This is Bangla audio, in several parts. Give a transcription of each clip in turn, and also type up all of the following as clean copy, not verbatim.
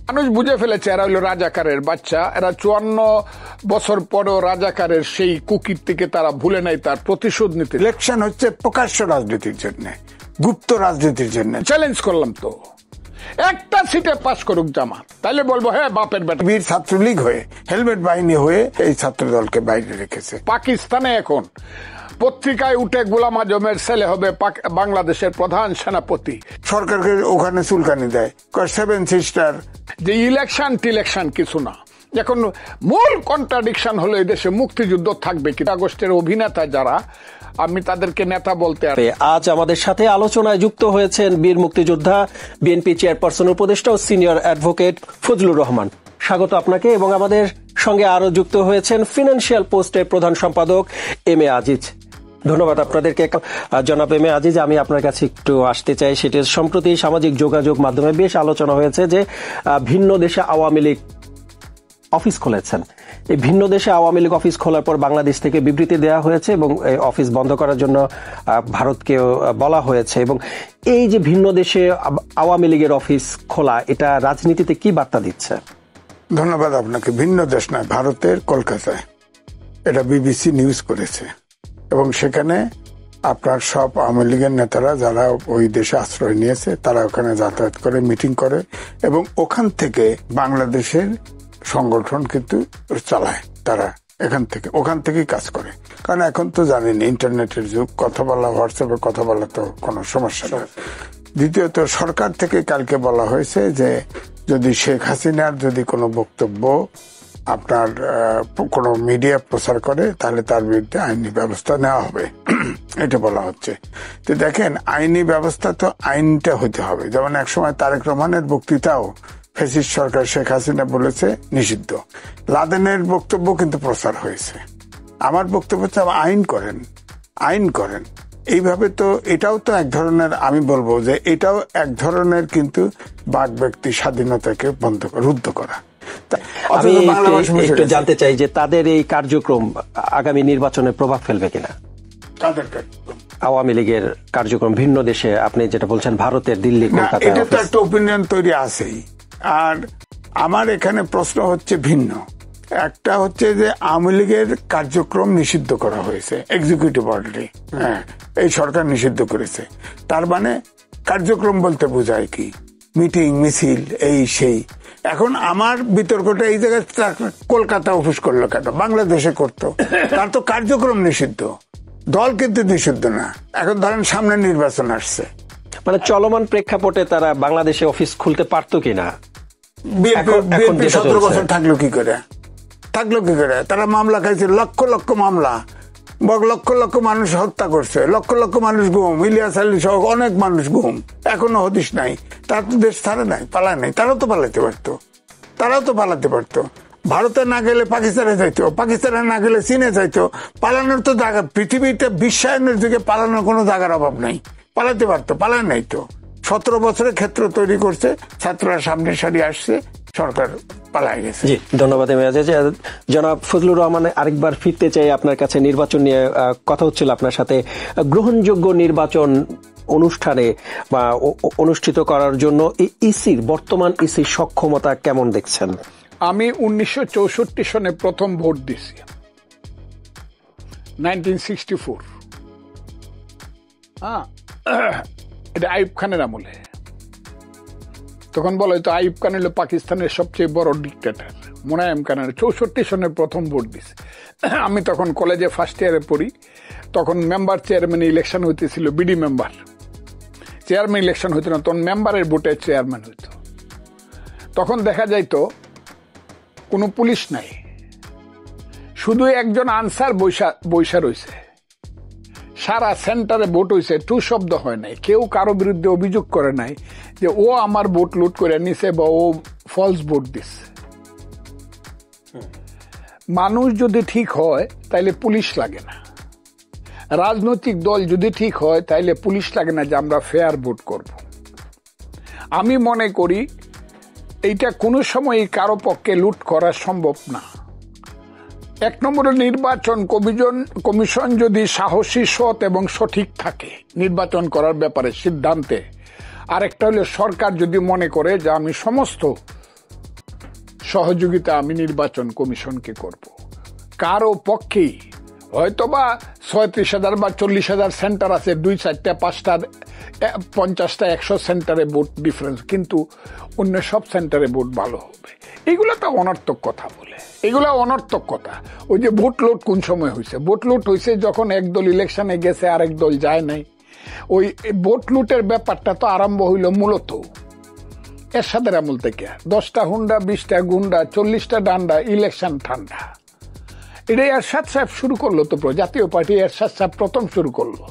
মানুষ বুঝে ফেলেছে এরা হইল রাজাকারের বাচ্চা, এরা 54 বছর পরেও রাজাকারের সেই কুকির থেকে তারা ভুলে নাই তার প্রতিশোধ নিতে। ইলেকশন হচ্ছে প্রকাশ্য রাজনীতির জন্য, গুপ্ত রাজনীতির জন্য। চ্যালেঞ্জ করলাম তো, একটা সিটে পাস করুক জামাত, তাইলে বলবো হ্যাঁ বাপের বেটা। বীর ছাত্রলীগ হয়ে, হেলমেট বাহিনী হয়ে এই ছাত্র দলকে বাইরে রেখেছে। পাকিস্তানে এখন পত্রিকায় উঠে গোলাম আজমের ছেলে হবে বাংলাদেশের প্রধান সেনাপতি। সরকারকে ওখানে চুলকানি দেয়, 7 সিস্টার। যে ইলেকশন টিলেকশন কিছু না, এখন মূল কন্ট্রাডিকশন হলো এই দেশে মুক্তিযুদ্ধ থাকবে কি। আগস্টের অভিনেতা যারা, আমি তাদেরকে নেতা বলতে। আজ আমাদের সাথে আলোচনায় যুক্ত হয়েছেন বীর মুক্তিযোদ্ধা, বিএনপি চেয়ারপারসন উপদেষ্টা ও সিনিয়র অ্যাডভোকেট ফজলুর রহমান। স্বাগত আপনাকে। এবং আমাদের সঙ্গে আরো যুক্ত হয়েছেন ফিনান্সিয়াল পোস্টের প্রধান সম্পাদক এম এ আজিজ। ধন্যবাদ আপনাদেরকে। জনাব এম এ আজিজ, আমি আপনার কাছে একটু আসতে চাই, সেটি সম্প্রতি সামাজিক যোগাযোগ মাধ্যমে বেশ আলোচনা হয়েছে যে ভিন্ন দেশে আওয়ামী লীগ অফিস খুলেছেন। এই ভিন্ন দেশে আওয়ামী লীগ অফিস খোলার পর বাংলাদেশ থেকে বিবৃতি দেওয়া হয়েছে এবং এই অফিস বন্ধ করার জন্য ভারতকেও বলা হয়েছে। এবং এই যে ভিন্ন দেশে আওয়ামী লীগের অফিস খোলা, এটা রাজনীতিতে কি বার্তা দিচ্ছে? ধন্যবাদ আপনাকে। ভিন্ন দেশ নয়, ভারতের কলকাতায় এটা বিবিসি নিউজ করেছে এবং সেখানে আপনার সব আওয়ামী লীগের নেতারা যারা ওই দেশে আশ্রয় নিয়েছে তারা ওখানে যাতায়াত করে, মিটিং করে এবং ওখান থেকে বাংলাদেশের সংগঠন কিন্তু চালায়। তারা ওখান থেকেই কাজ করে, কারণ এখন তো জানেন ইন্টারনেটের যুগ, কথা বলা, হোয়াটসঅ্যাপে কথা বলা তো কোনো সমস্যা না। দ্বিতীয়ত সরকার থেকে কালকে বলা হয়েছে যে যদি শেখ হাসিনার যদি কোনো বক্তব্য আপনার কোনো মিডিয়া প্রচার করে তাহলে তার বিরুদ্ধে আইনি ব্যবস্থা নেওয়া হবে, এটা বলা হচ্ছে। তো দেখেন, আইনি ব্যবস্থা তো আইনটা হতে হবে। যেমন একসময় তারেক রহমানের বক্তৃতাও ফ্যাসিস্ট সরকার শেখ হাসিনা বলেছে নিষিদ্ধ, লাদেনের বক্তব্য কিন্তু প্রচার হয়েছে। আমার বক্তব্য হচ্ছে আইন করেন এইভাবে। তো এটাও তো এক ধরনের, আমি বলবো যে এটাও এক ধরনের কিন্তু বাক ব্যক্তি স্বাধীনতাকে রুদ্ধ করা। আমি একটু জানতে চাই যে তাদের এই কার্যক্রম আগামী নির্বাচনে প্রভাব ফেলবে কিনা? আওয়ামী লীগের কার্যক্রম ভিন্ন দেশে, আপনি যেটা বলছেন ভারতের দিল্লি, কলকাতা, এটা তো একটা ওপিনিয়ন তৈরি আছেই। আর আমার এখানে প্রশ্ন হচ্ছে ভিন্ন। একটা হচ্ছে যে আওয়ামী লীগের কার্যক্রম নিষিদ্ধ করা হয়েছে এক্সিকিউটিভ অর্ডারে, হ্যাঁ, এই সরকার নিষিদ্ধ করেছে। তার মানে কার্যক্রম বলতে বোঝায় কি? মিটিং, মিছিল, এই সেই। এখন আমার বিতর্কটা এই জায়গায়, কলকাতা অফিস করলো কেন? বাংলাদেশে করতো, তার তো কার্যক্রম নিষিদ্ধ, দল কিন্তু নিষিদ্ধ না। এখন ধরেন সামনে নির্বাচন আসছে, মানে চলমান প্রেক্ষাপটে তারা বাংলাদেশে অফিস খুলতে পারতো কিনা? বিএনপি 17 বছর থাকলো কি করে? তারা মামলা খাইছে, লক্ষ লক্ষ মামলা, লক্ষ লক্ষ মানুষ হত্যা করছে, লক্ষ লক্ষ মানুষ গুম, ইলিয়াস আলী সহ অনেক মানুষ গুম, এখনো হদিশ নাই। তার তো দেশ ছাড়ে নাই, পালায় নাই। তারাও তো পালাতে পারতো। ভারতে না গেলে পাকিস্তানে যাইতো, পাকিস্তানে না গেলে চীনে যাইতো। পালানোর তো জায়গা, পৃথিবীতে বিশ্বায়নের যুগে পালানোর কোনো জায়গার অভাব নাই। পালাতে পারতো, পালায় নাই তো। 17 বছরে ক্ষেত্র তৈরি করছে, ছাত্ররা সামনে সারি আসছে, সরকার পালায় গেছে। জি, ধন্যবাদ। জনাব ফজলুর রহমান, আরেকবার ফিরতে চাই আপনার কাছে। নির্বাচন নিয়ে কথা হচ্ছিল আপনার সাথে। গ্রহণযোগ্য নির্বাচন অনুষ্ঠানে বা অনুষ্ঠিত করার জন্য ইসির বর্তমান সক্ষমতা কেমন দেখছেন? আমি 1964 সনে প্রথম ভোট দিছি, 1964। এটা আইয়ুব খানের আমলে। তখন বলা হয়তো আইয়ুব খান হলো পাকিস্তানের সবচেয়ে বড় ডিক্টেটর। মোনায়েম খানের 64 সনে প্রথম ভোট দিছে। আমি তখন কলেজে ফার্স্ট ইয়ারে পড়ি। তখন মেম্বার চেয়ারম্যান ইলেকশন হইতেছিল, বিডি মেম্বার। চেয়ারম্যান ইলেকশন হইতো না, তখন মেম্বারের ভোটে চেয়ারম্যান হইতো। তখন দেখা যাইতো কোনো পুলিশ নাই, শুধু একজন আনসার বৈশা রয়েছে। সারা সেন্টারে ভোট হয়েছে, টু শব্দ হয় নাই, কেউ কারো বিরুদ্ধে অভিযোগ করে নাই যে ও আমার ভোট লুট করে নিছে বা ও ফলস ভোট দিচ্ছে। মানুষ যদি ঠিক হয় তাইলে পুলিশ লাগে না, রাজনৈতিক দল যদি ঠিক হয় তাইলে পুলিশ লাগে না যে আমরা ফেয়ার ভোট করব। আমি মনে করি এইটা কোনো সময় কারো পক্ষে লুট করা সম্ভব না। এক নম্বরে নির্বাচন কমিশন যদি সাহসী, সৎ এবং সঠিক থাকে নির্বাচন করার ব্যাপারে সিদ্ধান্তে। আরেকটা হলো সরকার যদি মনে করে যে আমি সমস্ত সহযোগিতা আমি নির্বাচন কমিশনকে করব। কারো পক্ষেই হয়তোবা ৩৬,০০০ বা ৪০,০০০ সেন্টার আছে, ২, ৪, ৫টা ৫০টা ১০০ সেন্টারে ভোট ডিফারেন্স, কিন্তু অন্য সব সেন্টারে ভোট ভালো হবে। এগুলো তো অনর্থক কথা বলে, এগুলো অনর্থক কথা। ওই যে ভোট লুট কোন সময় হয়েছে? ভোট লুট হয়েছে যখন একদল ইলেকশনে গেছে আরেক দল যায় নাই। ওই ভোট লুটের ব্যাপারটা তো আরম্ভ হইল মূলত এরশাদের আমল থেকে। 10টা হুন্ডা, 20টা গুন্ডা, 40টা ডান্ডা, ইলেকশন ঠান্ডা। এটা এরশাদ সাহেব শুরু করলো, তো জাতীয় পার্টি এরশাদ সাহেব প্রথম শুরু করলো,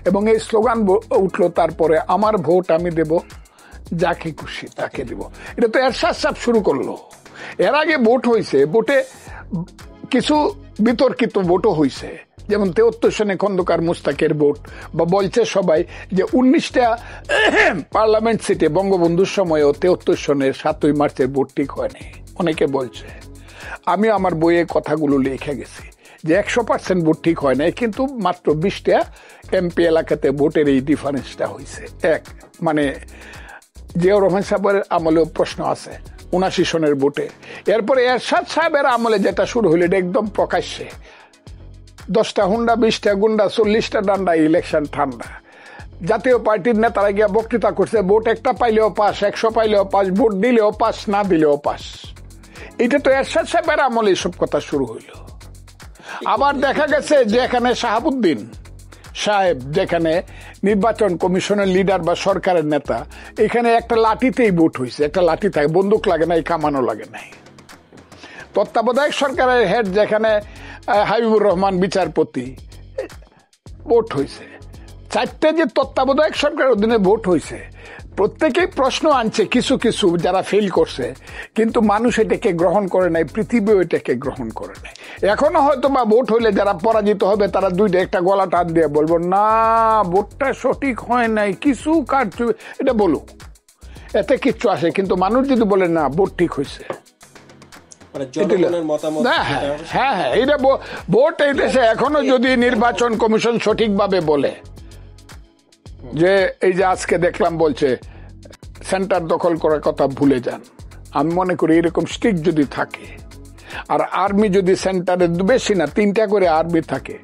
এবং এই স্লোগান উঠলো তারপরে, আমার ভোট আমি দেব, যাকে খুশি তাকে দেব। এটা তো এরশাদ সাহেব শুরু করলো। এর আগে ভোট হয়েছে, ভোটে কিছু বিতর্কিত ভোটও হয়েছে, যেমন 73 সনে খন্দকার মুস্তাকের ভোট, বা বলছে সবাই যে 19টা পার্লামেন্ট সিটে বঙ্গবন্ধুর সময়ও 73 সনের 7ই মার্চের ভোট ঠিক হয়নি, অনেকে বলছে। আমি আমার বইয়ে কথাগুলো লিখে গেছি যে 100% ভোট ঠিক হয় নাই, কিন্তু মাত্র 20টা এমপি এলাকাতে ভোটের এই ডিফারেন্সটা হয়েছে। এক মানে জিয়াউর রহমান সাহেবের আমলেও প্রশ্ন আছে 79 সনের ভোটে। এরপরে এরশাদ সাহেবের আমলে যেটা শুরু হইল এটা একদম প্রকাশ্যে, 10টা হুন্ডা, 20টা গুন্ডা, 40টা ডান্ডা, ইলেকশন ঠান্ডা। জাতীয় পার্টির নেতারা গিয়া বক্তৃতা করছে, ভোট একটা পাইলেও পাস, 100 পাইলেও পাস, ভোট দিলেও পাস, না দিলেও পাস। এটা তো এরশাদ সাহেবের আমলে এসব কথা শুরু হইল। আবার দেখা গেছে যে এখানে শাহাবুদ্দিন সাহেব, যেখানে নির্বাচন কমিশনের লিডার বা সরকারের নেতা, এখানে একটা লাঠিতেই ভোট হয়েছে। একটা লাঠি থাকে, বন্দুক লাগে নাই, কামানো লাগে নাই। তত্ত্বাবধায়ক সরকারের হেড যেখানে হাবিবুর রহমান বিচারপতি, ভোট হয়েছে। 4টে যে তত্ত্বাবধায়ক সরকারের অধীনে ভোট হয়েছে, প্রত্যেকেই প্রশ্ন আনছে কিছু কিছু যারা ফেল করছে, কিন্তু মানুষ এটাকে গ্রহণ করে নাই, পৃথিবীও এটাকে গ্রহণ করে নাই। এখনো হয়তো বা ভোট হইলে যারা পরাজিত হবে তারা দুইটা একটা গলা টান দিয়ে বলবো, না ভোটটা সঠিক হয় নাই, কিছু কারচুপি, এটা বলুক, এতে কিচ্ছু আসে। কিন্তু মানুষ যদি বলে না ভোট ঠিক হয়েছে, হ্যাঁ, এটা ভোট এই দেশে এখনো যদি নির্বাচন কমিশন সঠিকভাবে বলে যে এই যে আজকে দেখলাম বলছে সেন্টার দখল করার কথা ভুলে যান, আমি মনে করি এরকম স্ট্রিক্ট যদি থাকে, আর আর্মি যদি সেন্টারে বেশি না 3টা করে আর্মি থাকে,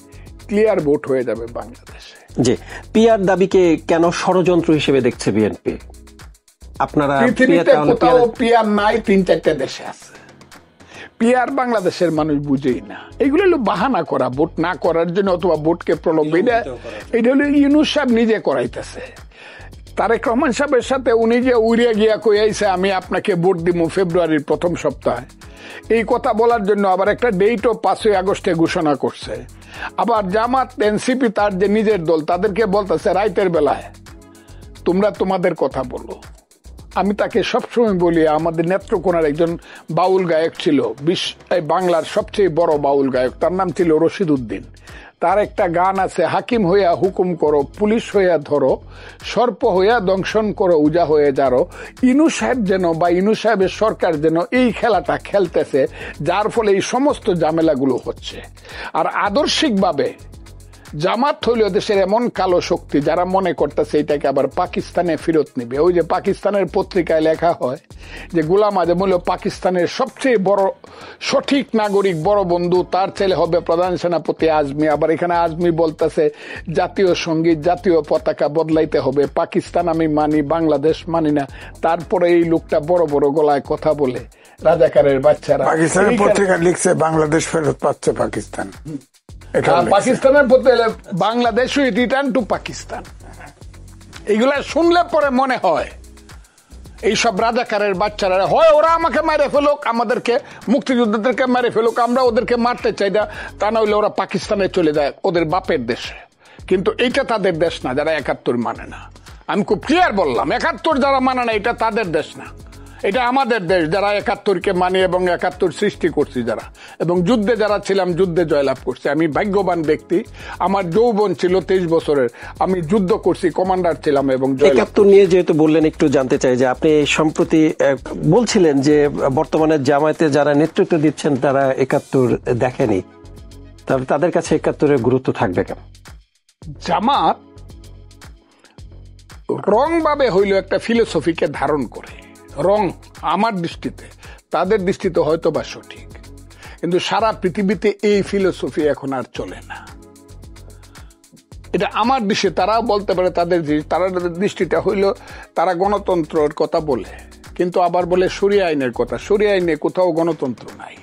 ক্লিয়ার ভোট হয়ে যাবে বাংলাদেশে। জি, পিআর দাবিকে কেন ষড়যন্ত্র হিসেবে দেখছে বিএনপি? আপনারা পৃথিবীতে কোথাও পিআর নাই, 3-4টা দেশে আছে। পিআর বাংলাদেশের মানুষ বুঝেই না। এগুলো হলো বাহানা করা ভোট না করার জন্য, অথবা ভোটকে প্রলোভিত। এটা হলো ইউনূস সাহেব নিজে করাইতেছে। তারেক রহমান সাহেবের সাথে উনি যে উড়িয়ে গিয়া কই আইছে আমি আপনাকে ভোট দিব ফেব্রুয়ারির প্রথম সপ্তাহে, এই কথা বলার জন্য আবার একটা ডেটও 5ই আগস্টে ঘোষণা করছে। আবার জামাত, এনসিপি, তার যে নিজের দল, তাদেরকে বলতেছে রাইতের বেলায় তোমরা তোমাদের কথা বলো। আমি তাকে সবসময় বলি, আমাদের নেত্রকোনার একজন বাউল গায়ক ছিল, বাংলার সবচেয়ে বড় বাউল গায়ক, তার নাম ছিল রশিদ উদ্দিন। তার একটা গান আছে, হাকিম হইয়া হুকুম করো, পুলিশ হইয়া ধরো, সর্প হইয়া দংশন করো, উজা হয়ে যারো। ইনূস সাহেব যেন বা ইনূস সাহেবের সরকার যেন এই খেলাটা খেলতেছে, যার ফলে এই সমস্ত ঝামেলাগুলো হচ্ছে। আর আদর্শিকভাবে জামাত হইল দেশের এমন কালো শক্তি যারা মনে করতেছে এটাকে আবার পাকিস্তানে ফেরত নিবে। ওই যে পাকিস্তানের পত্রিকায় লেখা হয় যে গোলাম আজম হইল পাকিস্তানের সবচেয়ে বড় সঠিক নাগরিক, বড় বন্ধু, তার ছেলে হবে প্রধান সেনাপতি আজমি। আবার এখানে আজমি বলতেছে জাতীয় সঙ্গীত, জাতীয় পতাকা বদলাইতে হবে, পাকিস্তান আমি মানি, বাংলাদেশ মানি না। তারপরে এই লোকটা বড় বড় গলায় কথা বলে, রাজাকারের বাচ্চারা। পাকিস্তানের পত্রিকা লিখছে বাংলাদেশ ফেরত পাচ্ছে পাকিস্তান, পাকিস্তানের প্রতি বাংলাদেশ রিটার্ন টু পাকিস্তান। এইগুলা শুনলে পরে মনে হয় এইসব রাজাকারের বাচ্চারা হয় ওরা আমাকে মেরে ফেলুক, আমাদেরকে মুক্তিযোদ্ধাদেরকে মেরে ফেলুক, আমরা ওদেরকে মারতে চাই না, তা না হইলে ওরা পাকিস্তানে চলে যায়, ওদের বাপের দেশে। কিন্তু এইটা তাদের দেশ না যারা 71 মানে না। আমি খুব ক্লিয়ার বললাম, 71 যারা মানে না এটা তাদের দেশ না, এটা আমাদের দেশ যারা 71কে মানি এবং 71 সৃষ্টি করছি যারা, এবং যুদ্ধে যারা ছিলাম, যুদ্ধে জয়লাভ করছি। আমি ভাগ্যবান ব্যক্তি, আমার যৌবন ছিল 23 বছরের, আমি যুদ্ধ করছি, কমান্ডার ছিলাম এবং 71 নিয়ে যেহেতু বললেন, একটু জানতে চাই যে আপনি সম্প্রতি বলছিলেন যে বর্তমানে জামায়াতে যারা নেতৃত্ব দিচ্ছেন তারা 71 দেখেনি, তবে তাদের কাছে 71-এর গুরুত্ব থাকবে কেন? জামাত রং ভাবে হইল একটা ফিলোসফিকে ধারণ করে, রং আমার দৃষ্টিতে, তাদের দৃষ্টিতে হয়তো বা সঠিক, কিন্তু সারা পৃথিবীতে এই ফিলোসফি এখন আর চলে না। এটা আমার দৃষ্টি, তারাও বলতে পারে তাদের দৃষ্টিটা হইল তারা গণতন্ত্রের কথা বলে, কিন্তু আবার বলে শরিয়া আইনের কথা। শরিয়া আইনে কোথাও গণতন্ত্র নাই।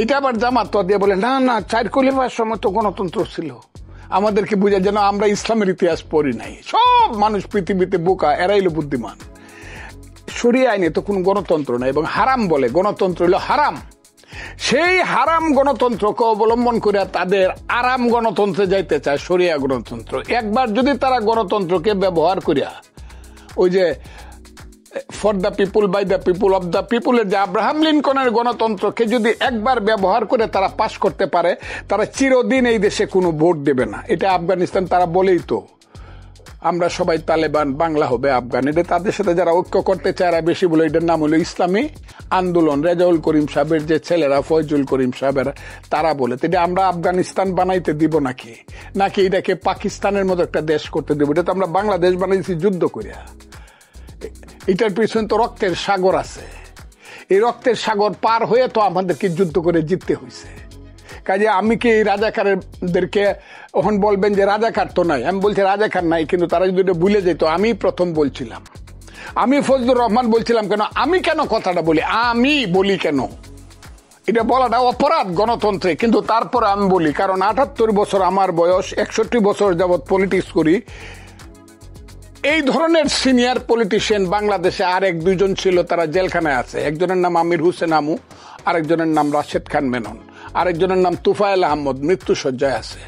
এটা আবার জামাত দিয়ে বলে না না, 4 খলিফার সময় তো গণতন্ত্র ছিল। আমাদেরকে বুঝা যেন আমরা ইসলামের ইতিহাস পড়ি নাই। সব মানুষ পৃথিবীতে বোকা, এরাইলো বুদ্ধিমান। শরিয়া আইনে তো কোনো গণতন্ত্র নাই, এবং হারাম বলে, গণতন্ত্র হলো হারাম। সেই হারাম গণতন্ত্রকে অবলম্বন করে তাদের আরাম গণতন্ত্রে যাইতে চায়, শরিয়া গণতন্ত্র। একবার যদি তারা গণতন্ত্রকে ব্যবহার করিয়া ওই যে for the people by the people of the পিপুলের যে আব্রাহাম লিঙ্কনের গণতন্ত্রকে যদি একবার ব্যবহার করে তারা পাশ করতে পারে, তারা চিরদিন এই দেশে কোনো ভোট দেবে না। এটা আফগানিস্তান, তারা বলেই তো আমরা সবাই তালেবান, বাংলা হবে আফগান। এটা তাদের সাথে যারা ঐক্য করতে চায় এরা বেশি বলে, এটার নাম হলো ইসলামী আন্দোলন। রেজাউল করিম সাহেবের যে ছেলেরা, ফয়জুল করিম সাহেবের, তারা বলে। এটা আমরা আফগানিস্তান বানাইতে দিব নাকি, নাকি এটাকে পাকিস্তানের মতো একটা দেশ করতে দেবো? এটা তো আমরা বাংলাদেশ বানাইছি যুদ্ধ করিয়া। এটার পিছনে তো রক্তের সাগর আছে। এই রক্তের সাগর পার হয়ে তো আমাদেরকে যুদ্ধ করে জিততে হয়েছে। কাজে আমি কি এই রাজাকারদেরকে এখন বলবেন যে রাজাকার তো নাই? আমি বলছি রাজাকার নাই, কিন্তু তারা যদি এটা ভুলে যেত। আমি প্রথম বলছিলাম, আমি ফজলুর রহমান বলছিলাম। কেন আমি কেন কথাটা বলি? আমি বলি কেন? এটা বলাটা অপরাধ গণতন্ত্রে, কিন্তু তারপরে আমি বলি কারণ 78 বছর আমার বয়স, 61 বছর যাবৎ পলিটিক্স করি। এই ধরনের সিনিয়র পলিটিশিয়ান বাংলাদেশে আর 1-2 ছিল, তারা জেলখানায় আছে। একজনের নাম আমির হোসেন আমু, আরেকজনের নাম রাশেদ খান মেনন, আরেকজনের নাম তুফায়েল আহমদ, মৃত্যুশয্যায় আছে।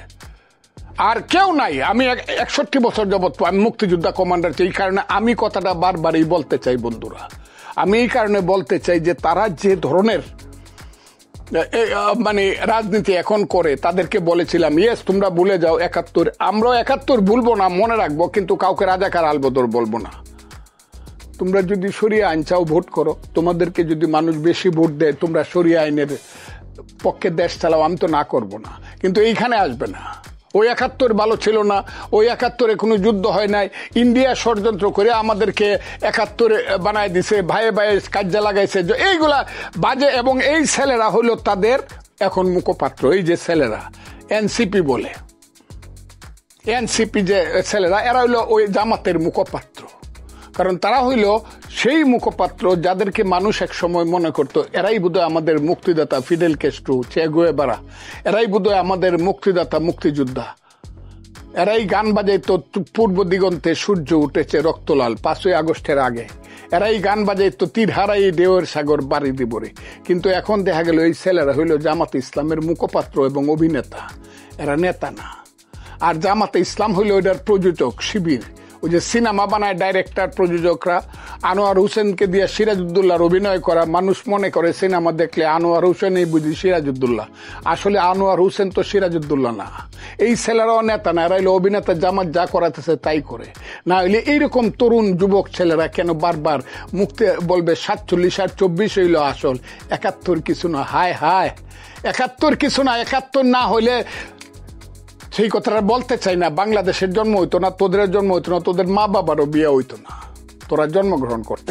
আর কেউ নাই। আমি 61 বছর যাবৎ আমি মুক্তিযোদ্ধা কমান্ডার। এই কারণে আমি কথাটা বারবারই বলতে চাই বন্ধুরা। আমি এই কারণে বলতে চাই যে তারা যে ধরনের মানে রাজনীতি এখন করে, তাদেরকে বলেছিলাম ইয়েস তোমরা ভুলে যাও 71, আমরাও 71 ভুলবো না, মনে রাখবো, কিন্তু কাউকে রাজাকার আলবদর বলবো না। তোমরা যদি শরিয়া আইন চাও ভোট করো, তোমাদেরকে যদি মানুষ বেশি ভোট দেয় তোমরা শরিয়া আইনের পক্ষে দেশ চালাও, আমি তো না করবো না, কিন্তু এইখানে আসবে না। ওই 71 ভালো ছিল না, ওই 71-এ কোনো যুদ্ধ হয় নাই। ইন্ডিয়া ষড়যন্ত্র করে আমাদেরকে 71 বানায় দিছে, ভাইয়ে ভাইয়ে কাজ্জা লাগাইছে, এইগুলা বাজে। এবং এই ছেলেরা হইল তাদের এখন মুখপাত্র। এই যে ছেলেরা এনসিপি বলে, এনসিপি যে ছেলেরা, এরা হইল ওই জামাতের মুখপাত্র। কারণ তারা হইল সেই মুখপাত্র যাদেরকে মানুষ এক সময় মনে করত এরাই বোধহয় আমাদের মুক্তিদাতা, ফিডেল ক্যাস্ট্রো, চে গুয়েভারা, এরাই বোধহয় আমাদের মুক্তিদাতা, মুক্তিযোদ্ধা। এরাই গান বাজাইতো পূর্ব দিগন্তে সূর্য উঠেছে রক্তলাল 5ই আগস্টের আগে। এরাই গান বাজাইতো তীর হারাই ঢেউয়ের সাগর বাড়ি দিবরে। কিন্তু এখন দেখা গেল এই ছেলেরা হইল জামাতে ইসলামের মুখপাত্র এবং অভিনেতা, এরা নেতা না। আর জামাতে ইসলাম হইল ওইটার প্রযোজক শিবির। ওই যে সিনেমা বানায় ডাইরেক্টর, প্রযোজকরা। আনোয়ার হোসেনকে দিয়ে সিরাজউদ্দৌলার অভিনয় করা, মানুষ মনে করে সিনেমা দেখলে আনোয়ার হোসেনই বুঝি সিরাজউদ্দৌলা। আসলে আনোয়ার হোসেন তো সিরাজউদ্দৌলা না। এই ছেলেরাও নেতা না, এরা হইলো অভিনেতা। জামাত যা করাতেছে তাই করে। না হইলে এইরকম তরুণ যুবক ছেলেরা কেন বারবার মুক্তি বলবে 47 আর 24 হইল আসল, 71 কিছু না। হায় হায়, 71 কিছু না। 71 না হইলে সেই কথাটা বলতে চাই না। বাংলাদেশের জন্ম হইতো না, তোদের জন্ম হইতো না, তোদের মা বাবারও বিয়ে হইতো না, তোরা জন্মগ্রহণ করতে।